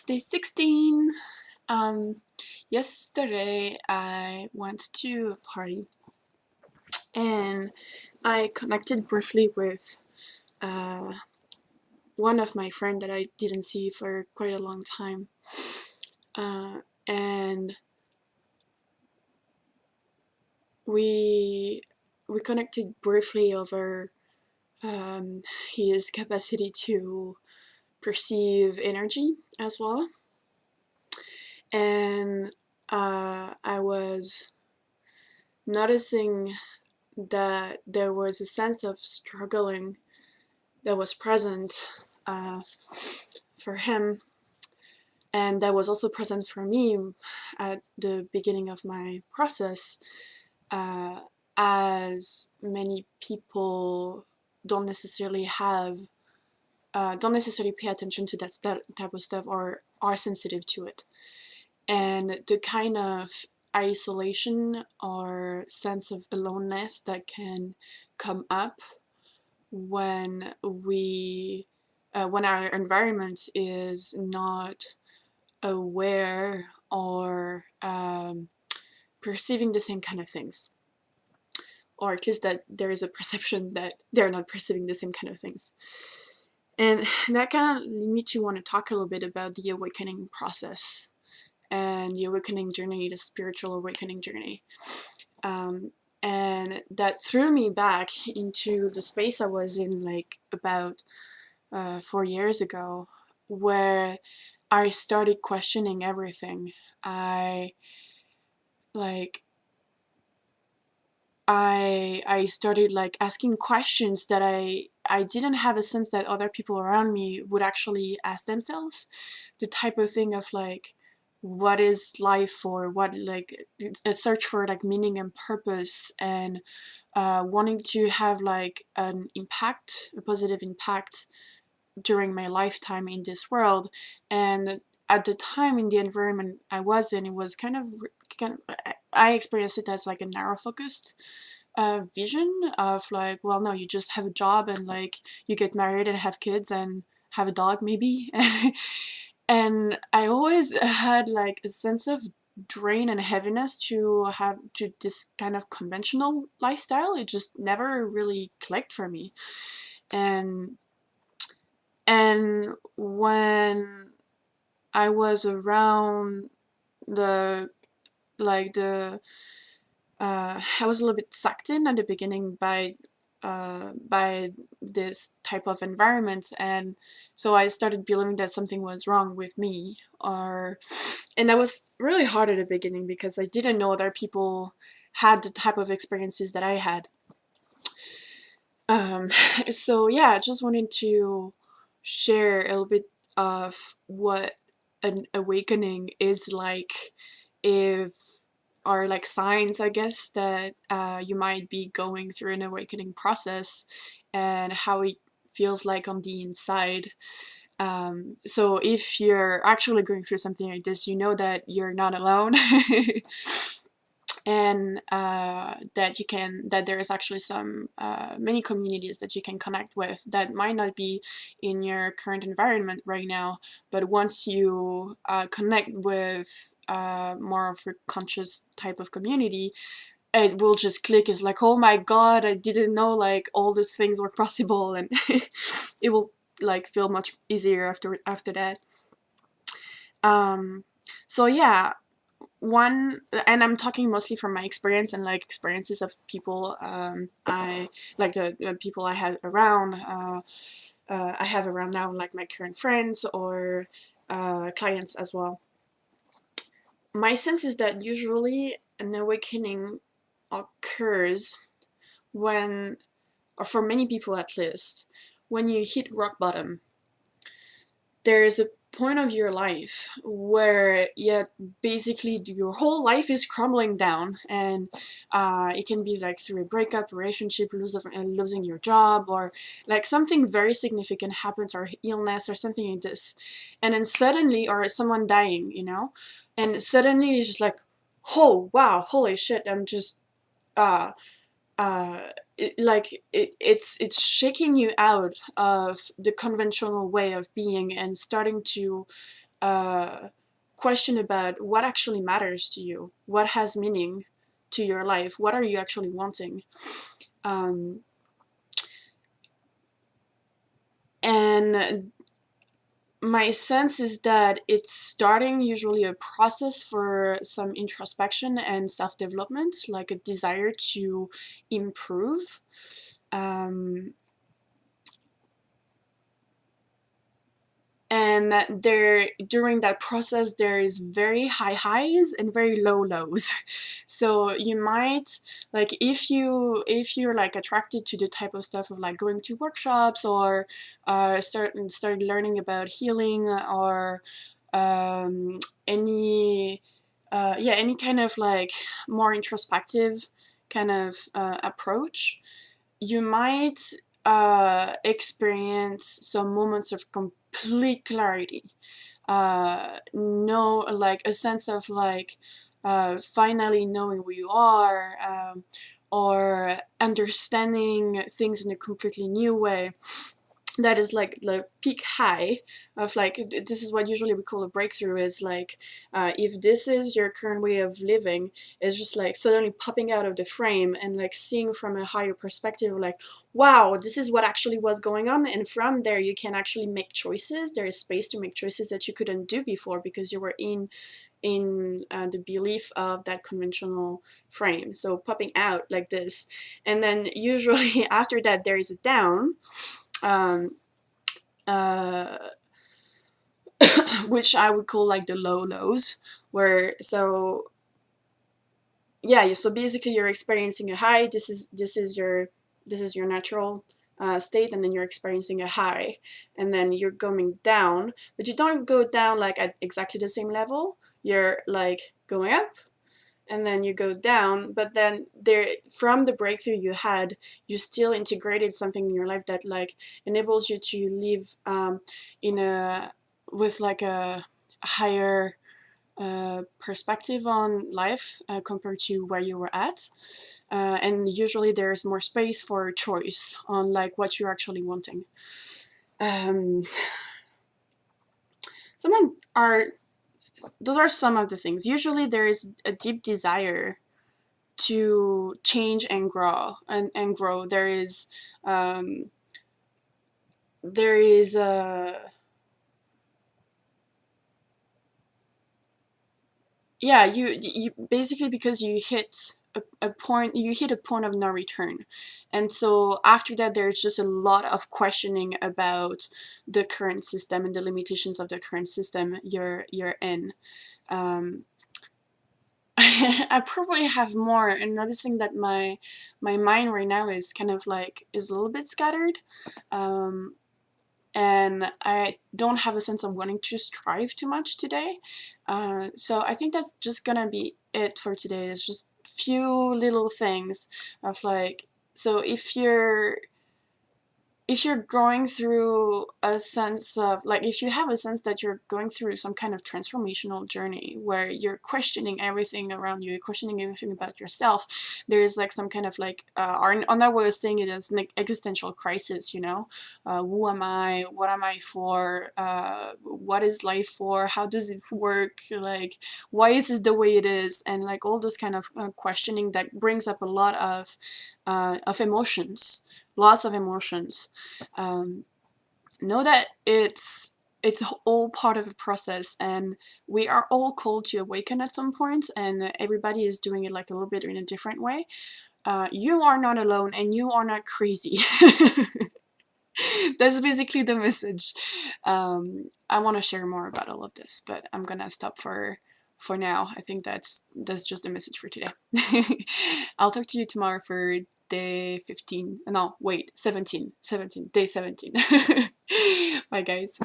day 16. Um, Yesterday I went to a party and I connected briefly with uh, one of my friends that I didn't see for quite a long time. And we we connected briefly over his capacity to perceive energy as well. And I was noticing that there was a sense of struggling that was present uh, for him, and that was also present for me at the beginning of my process, uh, as many people don't necessarily don't necessarily pay attention to that type of stuff or are sensitive to it. And the kind of isolation or sense of aloneness that can come up when when our environment is not aware or perceiving the same kind of things, or at least that there is a perception that they're not perceiving the same kind of things. And that kind of lead me to want to talk a little bit about the awakening process and the awakening journey, the spiritual awakening journey. Um, and that threw me back into the space I was in, like, about 4 years ago, where I started questioning everything. I like I started, like, asking questions that I didn't have a sense that other people around me would actually ask themselves. The type of thing of, like, what is life for? What, like, a search for, like, meaning and purpose, and wanting to have, like, an impact, a positive impact during my lifetime in this world. And at the time, in the environment I was in, it was kind of I experienced it as, like, a narrow focused vision of, like, well, no, you just have a job and, like, you get married and have kids and have a dog maybe. And I always had, like, a sense of drain and heaviness to have to this kind of conventional lifestyle. It just never really clicked for me. And and when I was around the the I was a little bit sucked in at the beginning by this type of environment, and so I started believing that something was wrong with me. Or And that was really hard at the beginning because I didn't know other people had the type of experiences that I had. Um, so yeah, I just wanted to share a little bit of what an awakening is like, if are, like, signs, I guess, that you might be going through an awakening process, and how it feels like on the inside. So if you're actually going through something like this, you know that you're not alone. And that there is actually some many communities that you can connect with that might not be in your current environment right now, but once you connect with more of a conscious type of community, it will just click. It's like, oh my god, I didn't know, like, all these things were possible. And it will, like, feel much easier after that. um so yeah, one, and I'm talking mostly from my experience and, like, experiences of people I like, the people I had around I have around now, like my current friends or clients as well. My sense is that usually an awakening occurs when, or for many people at least, when you hit rock bottom. There's a point of your life where, yeah, basically your whole life is crumbling down, and it can be, like, through a breakup, relationship, losing your job, or, like, something very significant happens, or illness or something like this. And then suddenly, or someone dying, and suddenly it's just like, oh wow, holy shit, I'm just uh it's shaking you out of the conventional way of being, and starting to question about what actually matters to you, what has meaning to your life, what are you actually wanting. Um, and my sense is that it's starting usually a process for some introspection and self-development, like a desire to improve. Um, and that there, during that process, there is very high highs and very low lows. So you might, like, if you're like attracted to the type of stuff of like going to workshops, or start learning about healing, or um, any yeah, any kind of like more introspective kind of approach, you might experience some moments of complete clarity. No, like a sense of like finally knowing who you are, or understanding things in a completely new way. That is like the peak high of like, this is what usually we call a breakthrough, is like if this is your current way of living, is just like suddenly popping out of the frame and like seeing from a higher perspective, like, wow, this is what actually was going on. And from there you can actually make choices. There is space to make choices that you couldn't do before because you were in the belief of that conventional frame. So popping out like this, and then usually after that there is a down, um, uh, which I would call like the low lows, where so yeah, so basically you're experiencing a high. This is your natural state, and then you're experiencing a high, and then you're going down, but you don't go down like at exactly the same level. You're like going up, and then you go down, but then there, from the breakthrough you had, you still integrated something in your life that like enables you to live in a, with like a higher perspective on life compared to where you were at, and usually there's more space for choice on like what you're actually wanting. um, some are Those are some of the things. Usually there is a deep desire to change and grow, and grow. Um, there is a, yeah, you basically, because you hit a point, you hit a point of no return, and so after that there's just a lot of questioning about the current system and the limitations of the current system you're in. um, I probably have more, and noticing that my mind right now is kind of like, is a little bit scattered, um, and I don't have a sense of wanting to strive too much today. So I think that's just gonna be it for today. It's just few little things of like, so if you're going through a sense of like, if you have a sense that you're going through some kind of transformational journey where you're questioning everything around you, you're questioning everything about yourself, there's like some kind of like or another way of saying it is like existential crisis, you know. Who am I, what am I for, what is life for, how does it work, like why is it the way it is, and like all those kind of questioning that brings up a lot of emotions, lots of emotions. um, know that it's all part of a process, and we are all called to awaken at some point, and everybody is doing it like a little bit in a different way. You are not alone, and you are not crazy. That's basically the message. I want to share more about all of this, but I'm gonna stop for now. I think that's just the message for today. I'll talk to you tomorrow for day 15. No, wait, 17. Day 17. Bye, guys.